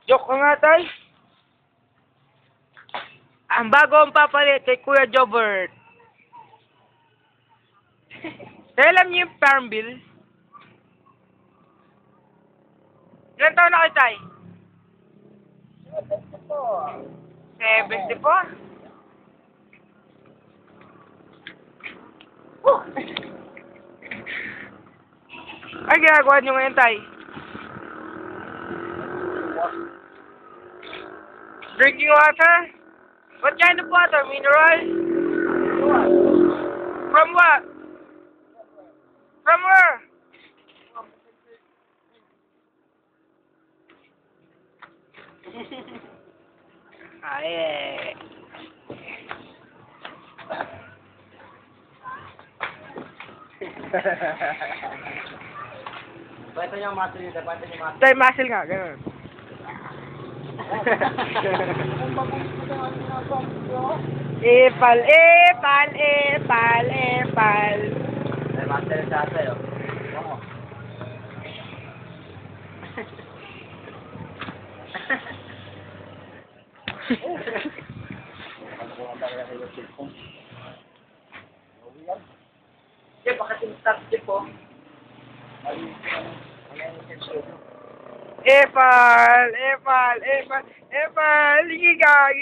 Joke ka nga, tay. Ang bagong papalit kay Kuya Jobert. Alam niyo yung farm bill? Ilan taon na kayo, tay? 74. Ay, ginagawa niyo ngayon, tay? Drinking water? What kind of water? Mineral? From what? From where? Ay, Pwede niyo muscle dito, pwede niyo muscle. tay, muscle nga, ganun. Epal, epal, epal, epal. May muscle sa atin, oh. Oo. Diyan, baka tinstart siya po. Epal, epal, epal, epal, ligigay.